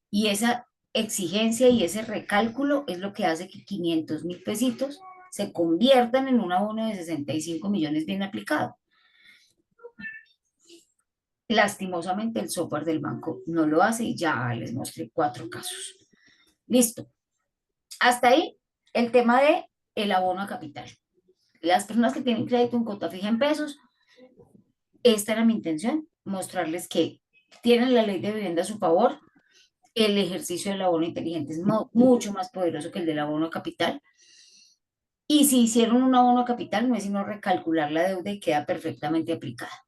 Y esa exigencia y ese recálculo es lo que hace que 500.000 pesitos se conviertan en un abono de 65 millones bien aplicado. Lastimosamente el software del banco no lo hace y ya les mostré 4 casos. Listo. Hasta ahí el tema de el abono a capital. Las personas que tienen crédito en cuota fija en pesos, esta era mi intención, mostrarles que tienen la ley de vivienda a su favor, el ejercicio del abono inteligente es mucho más poderoso que el del abono a capital. Y si hicieron un abono a capital, no es sino recalcular la deuda y queda perfectamente aplicada.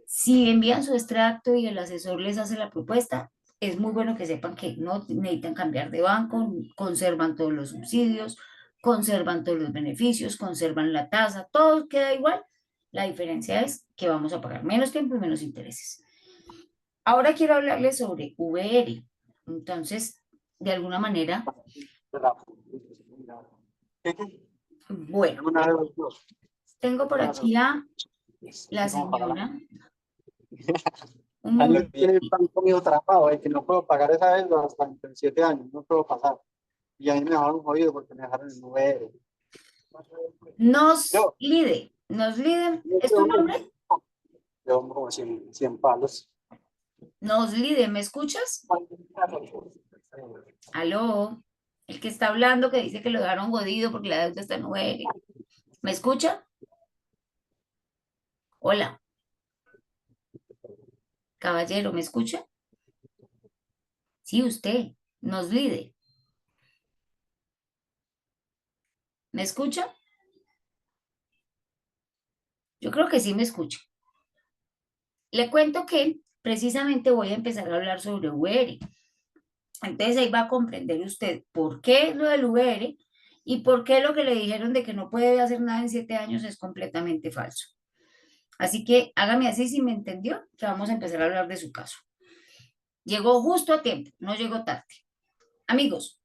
Si envían su extracto y el asesor les hace la propuesta, es muy bueno que sepan que no necesitan cambiar de banco, conservan todos los subsidios, conservan todos los beneficios, conservan la tasa, todo queda igual. La diferencia es que vamos a pagar menos tiempo y menos intereses. Ahora quiero hablarles sobre VR. Entonces, de alguna manera, bueno, tengo por aquí a la señora, un A mí tiene momento. tan comido atrapado, que no puedo pagar esa deuda hasta en 7 años, no puedo pasar. Y a mí me dejaron jodido porque me dejaron en VR. Yo, Nos lide, yo, ¿es tu yo, nombre? yo como 100 palos. Nos lide, ¿me escuchas? Aló, el que está hablando que dice que lo dejaron jodido porque la deuda está en VR. ¿Me escucha? Hola, caballero, ¿me escucha? Sí, usted, nos lide, ¿me escucha? Yo creo que sí me escucha. Le cuento que precisamente voy a empezar a hablar sobre VR. Entonces ahí va a comprender usted por qué lo del VR y por qué lo que le dijeron de que no puede hacer nada en 7 años es completamente falso. Así que hágame así si me entendió, que vamos a empezar a hablar de su caso. Llegó justo a tiempo, no llegó tarde. Amigos,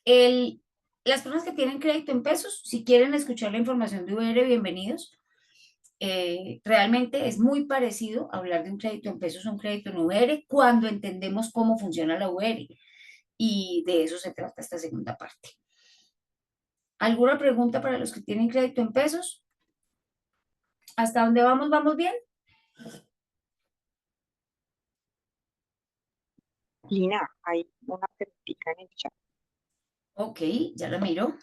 el, las personas que tienen crédito en pesos, si quieren escuchar la información de VR, bienvenidos. Realmente es muy parecido hablar de un crédito en pesos o un crédito en VR cuando entendemos cómo funciona la VR. Y de eso se trata esta segunda parte. ¿Alguna pregunta para los que tienen crédito en pesos? ¿Hasta dónde vamos? ¿Vamos bien? Lina, hay una preguntita en el chat. Ok, ya la miro.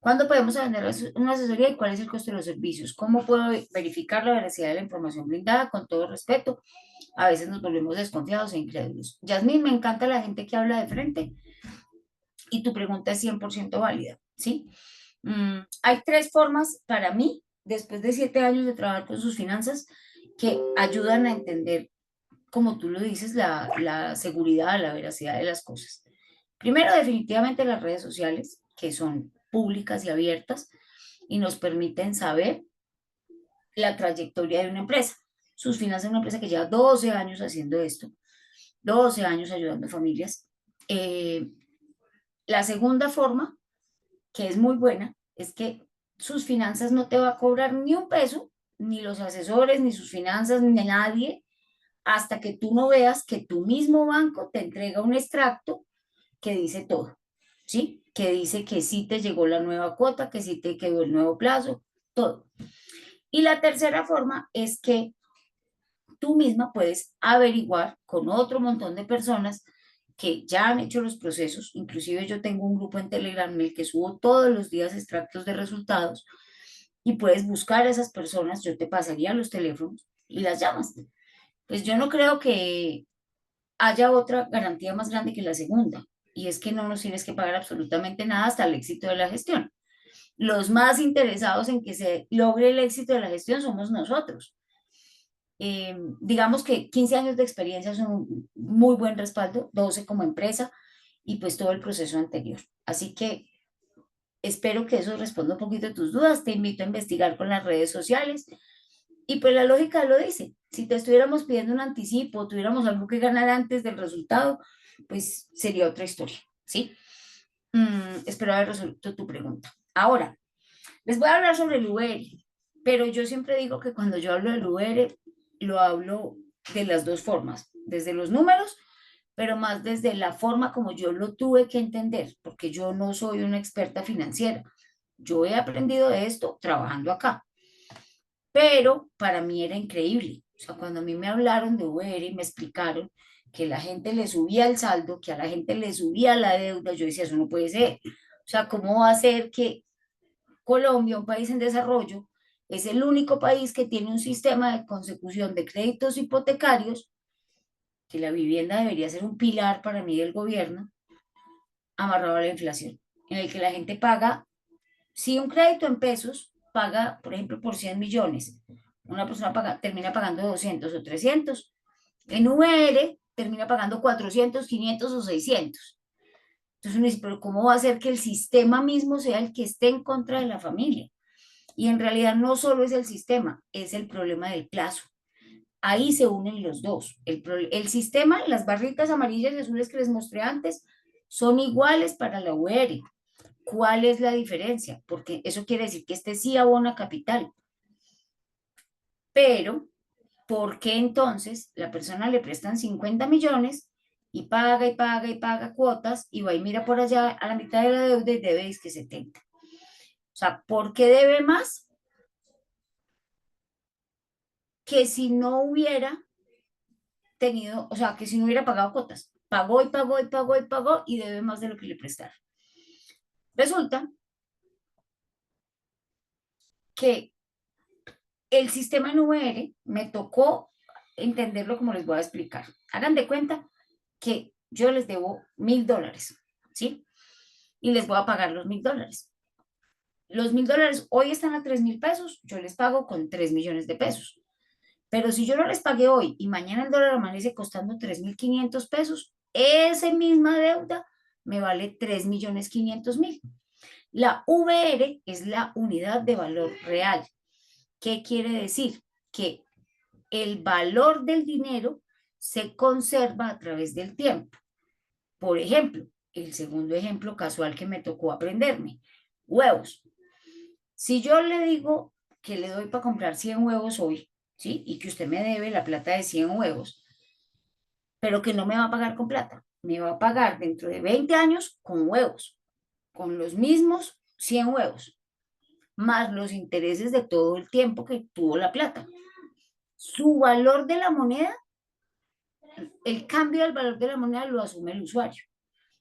¿Cuándo podemos vender una asesoría y cuál es el costo de los servicios? ¿Cómo puedo verificar la veracidad de la información brindada? Con todo respeto, a veces nos volvemos desconfiados e incrédulos. Yasmín, me encanta la gente que habla de frente y tu pregunta es 100% válida, ¿sí? Hay 3 formas para mí, después de 7 años de trabajar con sus finanzas, que ayudan a entender, como tú lo dices, la seguridad, la veracidad de las cosas. Primero, definitivamente las redes sociales, que son públicas y abiertas y nos permiten saber la trayectoria de una empresa. Sus finanzas de una empresa que lleva 12 años haciendo esto, 12 años ayudando a familias. Eh, la segunda forma, que es muy buena, es que sus finanzas no te va a cobrar ni un peso, ni los asesores, ni sus finanzas, ni nadie, hasta que tú no veas que tu mismo banco te entrega un extracto que dice todo, ¿sí? Que dice que sí te llegó la nueva cuota, que sí te quedó el nuevo plazo, todo. Y la tercera forma es que tú misma puedes averiguar con otro montón de personas que ya han hecho los procesos. Inclusive yo tengo un grupo en Telegram en el que subo todos los días extractos de resultados y puedes buscar a esas personas, yo te pasaría los teléfonos y las llamas. Pues yo no creo que haya otra garantía más grande que la segunda, y es que no nos tienes que pagar absolutamente nada hasta el éxito de la gestión. Los más interesados en que se logre el éxito de la gestión somos nosotros. Digamos que 15 años de experiencia son un muy buen respaldo, 12 como empresa, y pues todo el proceso anterior. Así que espero que eso responda un poquito a tus dudas. Te invito a investigar con las redes sociales y pues la lógica lo dice. Si te estuviéramos pidiendo un anticipo, tuviéramos algo que ganar antes del resultado, pues sería otra historia, ¿sí? Espero haber resuelto tu pregunta. Ahora, les voy a hablar sobre el UR, pero yo siempre digo que cuando yo hablo del UR, lo hablo de las dos formas, desde los números, pero más desde la forma como yo lo tuve que entender, porque yo no soy una experta financiera. Yo he aprendido de esto trabajando acá, pero para mí era increíble. O sea, cuando a mí me hablaron de UR y me explicaron que la gente le subía el saldo, que a la gente le subía la deuda, yo decía, eso no puede ser. O sea, ¿cómo va a ser que Colombia, un país en desarrollo, es el único país que tiene un sistema de consecución de créditos hipotecarios, que la vivienda debería ser un pilar para mí del gobierno, amarrado a la inflación, en el que la gente paga, si un crédito en pesos paga, por ejemplo, por 100 millones, una persona termina pagando 200 o 300, en VR termina pagando 400, 500 o 600. Entonces uno dice, pero ¿cómo va a ser que el sistema mismo sea el que esté en contra de la familia? Y en realidad no solo es el sistema, es el problema del plazo. Ahí se unen los dos. El sistema, las barritas amarillas y azules que les mostré antes, son iguales para la UR. ¿Cuál es la diferencia? Porque eso quiere decir que este sí abona capital. Pero, ¿por qué entonces la persona le prestan 50 millones y paga y paga y paga cuotas y va y mira por allá a la mitad de la deuda y debe que 70? O sea, ¿por qué debe más que si no hubiera tenido, o sea, que si no hubiera pagado cuotas? Pagó y pagó y pagó y pagó y debe más de lo que le prestaron. Resulta que el sistema en VR me tocó entenderlo como les voy a explicar. Hagan de cuenta que yo les debo $1.000, ¿sí? Y les voy a pagar los $1.000. Los $1.000 hoy están a 3.000 pesos, yo les pago con 3 millones de pesos. Pero si yo no les pagué hoy y mañana el dólar amanece costando 3.500 pesos, esa misma deuda me vale 3.500.000. La VR es la unidad de valor real. ¿Qué quiere decir? Que el valor del dinero se conserva a través del tiempo. Por ejemplo, el segundo ejemplo casual que me tocó aprenderme, huevos. Si yo le digo que le doy para comprar 100 huevos hoy, ¿sí? Y que usted me debe la plata de 100 huevos, pero que no me va a pagar con plata, me va a pagar dentro de 20 años con huevos, con los mismos 100 huevos, más los intereses de todo el tiempo que tuvo la plata. Su valor de la moneda, el cambio del valor de la moneda lo asume el usuario,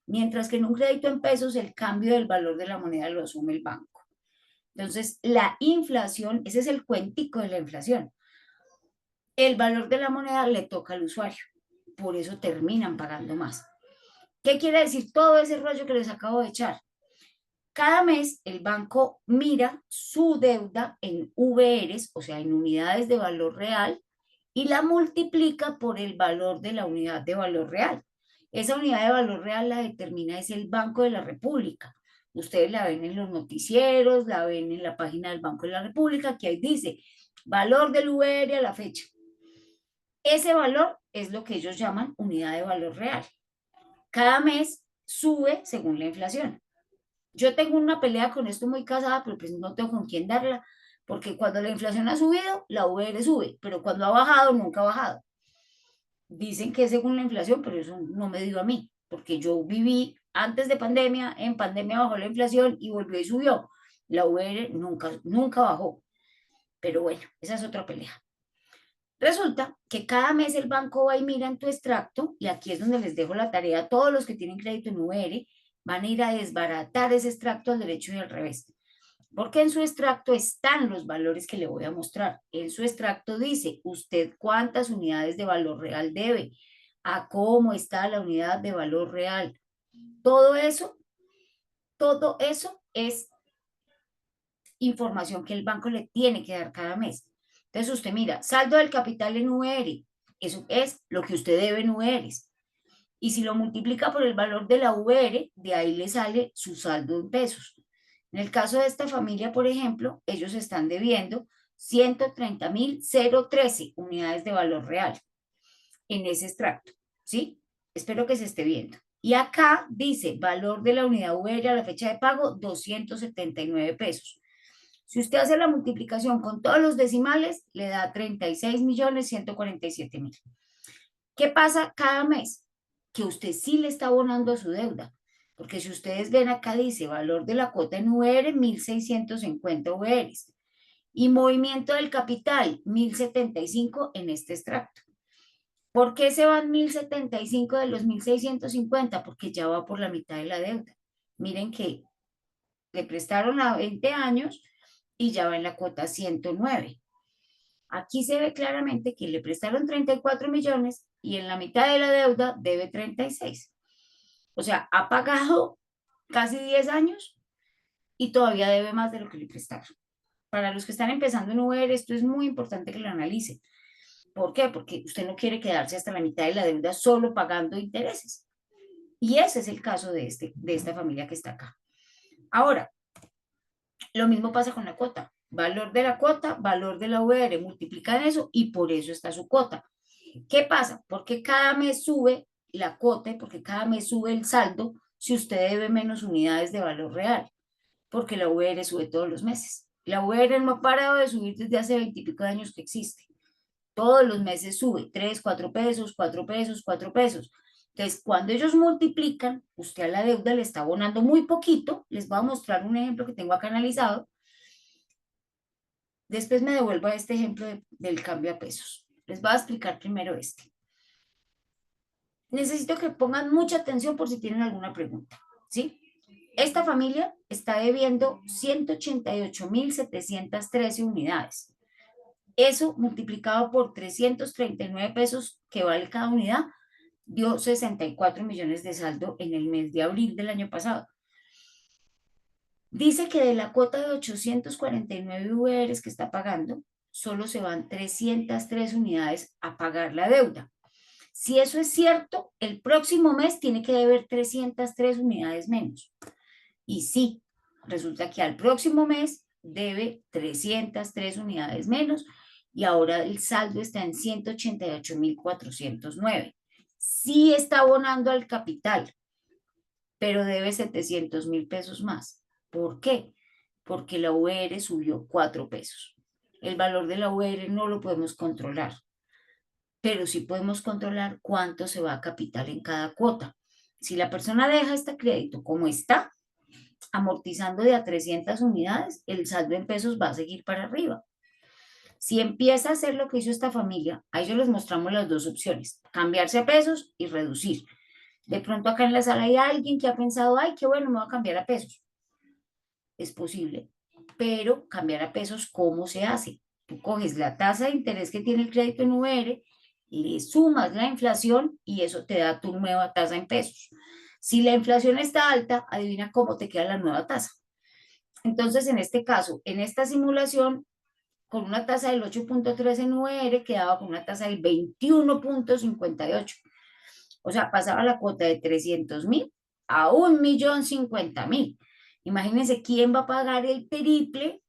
mientras que en un crédito en pesos el cambio del valor de la moneda lo asume el banco. Entonces, la inflación, ese es el cuentico de la inflación. El valor de la moneda le toca al usuario, por eso terminan pagando más. ¿Qué quiere decir todo ese rollo que les acabo de echar? Cada mes el banco mira su deuda en VRs, o sea, en unidades de valor real, y la multiplica por el valor de la unidad de valor real. Esa unidad de valor real la determina es el Banco de la República. Ustedes la ven en los noticieros, la ven en la página del Banco de la República, que ahí dice valor del VR a la fecha. Ese valor es lo que ellos llaman unidad de valor real. Cada mes sube según la inflación. Yo tengo una pelea con esto muy casada, pero pues no tengo con quién darla, porque cuando la inflación ha subido, la VR sube, pero cuando ha bajado, nunca ha bajado. Dicen que es según la inflación, pero eso no me dio a mí, porque yo viví antes de pandemia, en pandemia bajó la inflación y volvió y subió. La VR nunca bajó, pero bueno, esa es otra pelea. Resulta que cada mes el banco va y mira en tu extracto, y aquí es donde les dejo la tarea a todos los que tienen crédito en VR, van a ir a desbaratar ese extracto al derecho y al revés. Porque en su extracto están los valores que le voy a mostrar. En su extracto dice usted cuántas unidades de valor real debe, a cómo está la unidad de valor real. Todo eso es información que el banco le tiene que dar cada mes. Entonces usted mira, saldo del capital en UR, eso es lo que usted debe en UR. Y si lo multiplica por el valor de la VR, de ahí le sale su saldo en pesos. En el caso de esta familia, por ejemplo, ellos están debiendo 130.013 unidades de valor real en ese extracto, ¿sí? Espero que se esté viendo. Y acá dice valor de la unidad VR a la fecha de pago, 279 pesos. Si usted hace la multiplicación con todos los decimales, le da 36.147.000. ¿Qué pasa cada mes? Que usted sí le está abonando a su deuda. Porque si ustedes ven acá dice valor de la cuota en VR, 1.650 VRs. Y movimiento del capital, 1.075 en este extracto. ¿Por qué se van 1.075 de los 1.650? Porque ya va por la mitad de la deuda. Miren que le prestaron a 20 años y ya va en la cuota 109. Aquí se ve claramente que le prestaron 34 millones y en la mitad de la deuda debe 36. O sea, ha pagado casi 10 años y todavía debe más de lo que le prestaron. Para los que están empezando en Uber, esto es muy importante que lo analicen. ¿Por qué? Porque usted no quiere quedarse hasta la mitad de la deuda solo pagando intereses. Y ese es el caso de esta familia que está acá. Ahora, lo mismo pasa con la cuota. Valor de la cuota, valor de la VR, multiplican eso y por eso está su cuota. ¿Qué pasa? Porque cada mes sube la cuota y porque cada mes sube el saldo si usted debe menos unidades de valor real, porque la VR sube todos los meses. La VR no ha parado de subir desde hace 20 y pico de años que existe. Todos los meses sube 3, 4 pesos, 4 pesos, 4 pesos. Entonces, cuando ellos multiplican, usted a la deuda le está abonando muy poquito. Les voy a mostrar un ejemplo que tengo acá analizado. Después me devuelvo a este ejemplo del cambio a pesos. Les voy a explicar primero este. Necesito que pongan mucha atención por si tienen alguna pregunta, ¿sí? Esta familia está debiendo 188.713 unidades. Eso multiplicado por 339 pesos que vale cada unidad, dio 64 millones de saldo en el mes de abril del año pasado. Dice que de la cuota de 849 VRs que está pagando, solo se van 303 unidades a pagar la deuda. Si eso es cierto, el próximo mes tiene que deber 303 unidades menos. Y sí, resulta que al próximo mes debe 303 unidades menos y ahora el saldo está en 188.409. Sí está abonando al capital, pero debe 700.000 pesos más. ¿Por qué? Porque la UR subió 4 pesos. El valor de la UR no lo podemos controlar, pero sí podemos controlar cuánto se va a capital en cada cuota. Si la persona deja este crédito como está, amortizando de a 300 unidades, el saldo en pesos va a seguir para arriba. Si empieza a hacer lo que hizo esta familia, a ellos les mostramos las dos opciones, cambiarse a pesos y reducir. De pronto acá en la sala hay alguien que ha pensado, ay, qué bueno, me voy a cambiar a pesos. Es posible, pero cambiar a pesos, ¿cómo se hace? Tú coges la tasa de interés que tiene el crédito en VR, le sumas la inflación y eso te da tu nueva tasa en pesos. Si la inflación está alta, adivina cómo te queda la nueva tasa. Entonces, en este caso, en esta simulación, con una tasa del 8.3 en VR, quedaba con una tasa del 21.58. O sea, pasaba la cuota de 300.000 a 1.050.000. Imagínense quién va a pagar el triple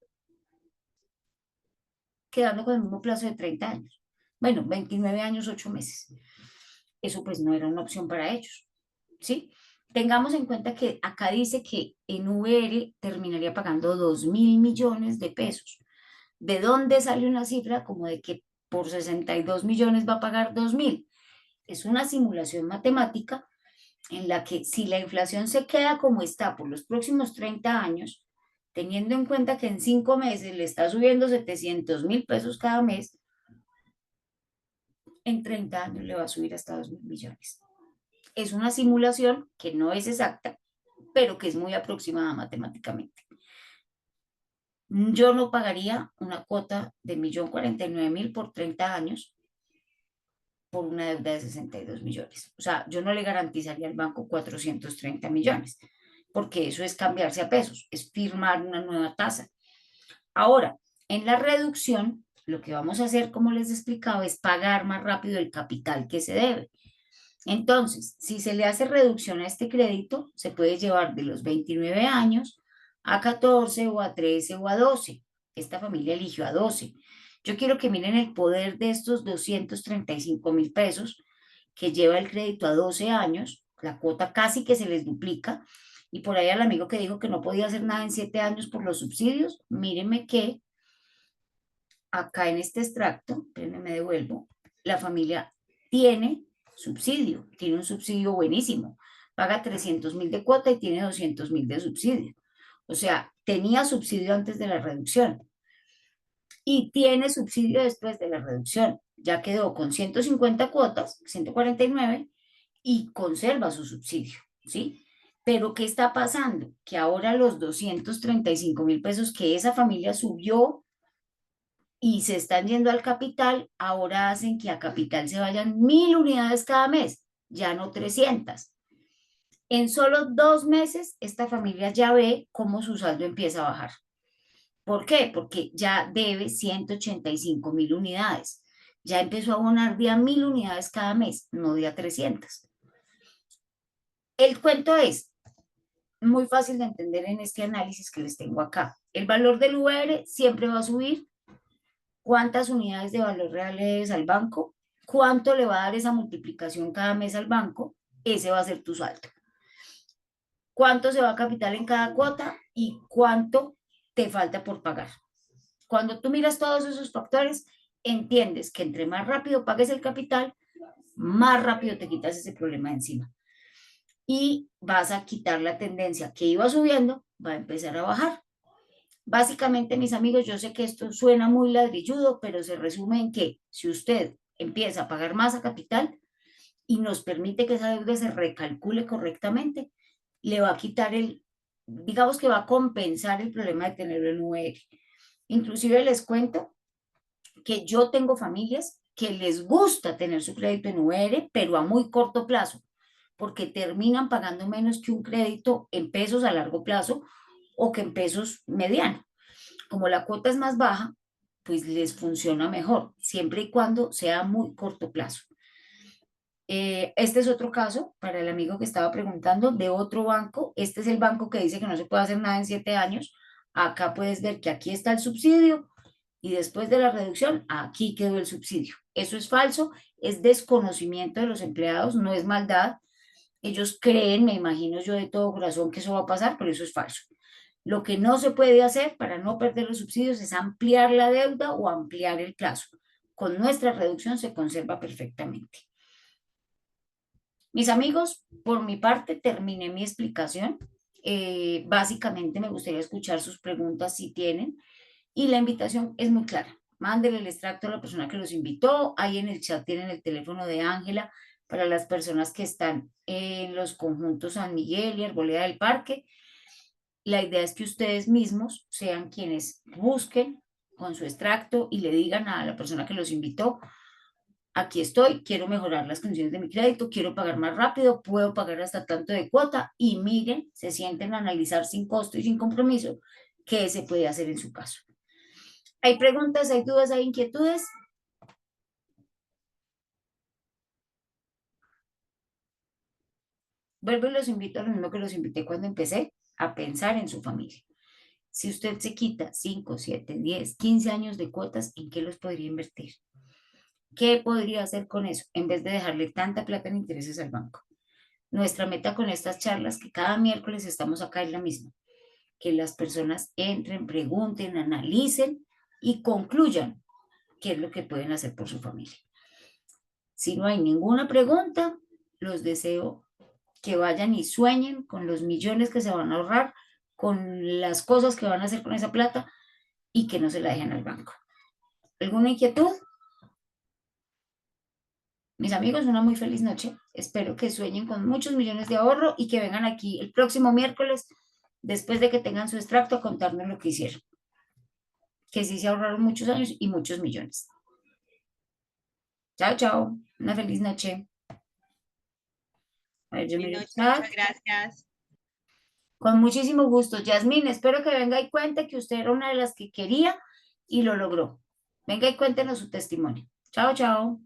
quedando con el mismo plazo de 30 años. Bueno, 29 años, 8 meses. Eso pues no era una opción para ellos, ¿sí? Tengamos en cuenta que acá dice que en VR terminaría pagando 2.000 millones de pesos. ¿De dónde sale una cifra como de que por 62 millones va a pagar 2.000? Es una simulación matemática en la que si la inflación se queda como está por los próximos 30 años, teniendo en cuenta que en 5 meses le está subiendo 700.000 pesos cada mes, en 30 años le va a subir hasta 2.000 millones. Es una simulación que no es exacta, pero que es muy aproximada matemáticamente. Yo no pagaría una cuota de 1.049.000 por 30 años por una deuda de 62 millones. O sea, yo no le garantizaría al banco 430 millones, porque eso es cambiarse a pesos, es firmar una nueva tasa. Ahora, en la reducción, lo que vamos a hacer, como les explicaba, es pagar más rápido el capital que se debe. Entonces, si se le hace reducción a este crédito, se puede llevar de los 29 años a 14 o a 13 o a 12. Esta familia eligió a 12. Yo quiero que miren el poder de estos 235.000 pesos que lleva el crédito a 12 años. La cuota casi que se les duplica. Y por ahí al amigo que dijo que no podía hacer nada en 7 años por los subsidios, mírenme que acá en este extracto, espérenme, me devuelvo, la familia tiene subsidio, tiene un subsidio buenísimo, paga 300.000 de cuota y tiene 200.000 de subsidio. O sea, tenía subsidio antes de la reducción y tiene subsidio después de la reducción. Ya quedó con 150 cuotas, 149, y conserva su subsidio, ¿sí? Pero ¿qué está pasando? Que ahora los 235.000 pesos que esa familia subió y se están yendo al capital, ahora hacen que a capital se vayan 1.000 unidades cada mes, ya no 300. En solo 2 meses, esta familia ya ve cómo su saldo empieza a bajar. ¿Por qué? Porque ya debe 185.000 unidades. Ya empezó a abonar de a 1.000 unidades cada mes, no de a 300. El cuento es muy fácil de entender en este análisis que les tengo acá. El valor del VR siempre va a subir. ¿Cuántas unidades de valor real le debes al banco? ¿Cuánto le va a dar esa multiplicación cada mes al banco? Ese va a ser tu saldo. ¿Cuánto se va a capital en cada cuota? ¿Y cuánto te falta por pagar? Cuando tú miras todos esos factores, entiendes que entre más rápido pagues el capital, más rápido te quitas ese problema de encima. Y vas a quitar la tendencia que iba subiendo, va a empezar a bajar. Básicamente, mis amigos, yo sé que esto suena muy ladrilludo, pero se resume en que si usted empieza a pagar más a capital y nos permite que esa deuda se recalcule correctamente, le va a quitar digamos que va a compensar el problema de tenerlo en VR. Inclusive les cuento que yo tengo familias que les gusta tener su crédito en VR, pero a muy corto plazo, porque terminan pagando menos que un crédito en pesos a largo plazo o que en pesos mediano. Como la cuota es más baja, pues les funciona mejor, siempre y cuando sea muy corto plazo. Este es otro caso para el amigo que estaba preguntando de otro banco. Este es el banco que dice que no se puede hacer nada en 7 años. Acá puedes ver que aquí está el subsidio y después de la reducción, aquí quedó el subsidio. Eso es falso, es desconocimiento de los empleados, no es maldad. Ellos creen, me imagino yo de todo corazón, que eso va a pasar, pero eso es falso. Lo que no se puede hacer para no perder los subsidios es ampliar la deuda o ampliar el plazo. Con nuestra reducción se conserva perfectamente. Mis amigos, por mi parte terminé mi explicación. Básicamente me gustaría escuchar sus preguntas si tienen y la invitación es muy clara. Mándele el extracto a la persona que los invitó. Ahí en el chat tienen el teléfono de Ángela para las personas que están en los conjuntos San Miguel y Arboleda del Parque. La idea es que ustedes mismos sean quienes busquen con su extracto y le digan a la persona que los invitó: aquí estoy, quiero mejorar las condiciones de mi crédito, quiero pagar más rápido, puedo pagar hasta tanto de cuota, y miren, se sienten a analizar sin costo y sin compromiso qué se puede hacer en su caso. ¿Hay preguntas, hay dudas, hay inquietudes? Vuelvo y los invito a lo mismo que los invité cuando empecé, a pensar en su familia. Si usted se quita 5, 7, 10, 15 años de cuotas, ¿en qué los podría invertir? ¿Qué podría hacer con eso en vez de dejarle tanta plata en intereses al banco? Nuestra meta con estas charlas, que cada miércoles estamos acá, es la misma: que las personas entren, pregunten, analicen y concluyan qué es lo que pueden hacer por su familia. Si no hay ninguna pregunta, los deseo que vayan y sueñen con los millones que se van a ahorrar, con las cosas que van a hacer con esa plata, y que no se la dejen al banco. ¿Alguna inquietud? Mis amigos, una muy feliz noche. Espero que sueñen con muchos millones de ahorro y que vengan aquí el próximo miércoles, después de que tengan su extracto, a contarnos lo que hicieron. Que sí se ahorraron muchos años y muchos millones. Chao, chao. Una feliz noche. A ver, yo miro el chat. Muchas gracias. Con muchísimo gusto. Yasmín, espero que venga y cuente que usted era una de las que quería y lo logró. Venga y cuéntenos su testimonio. Chao, chao.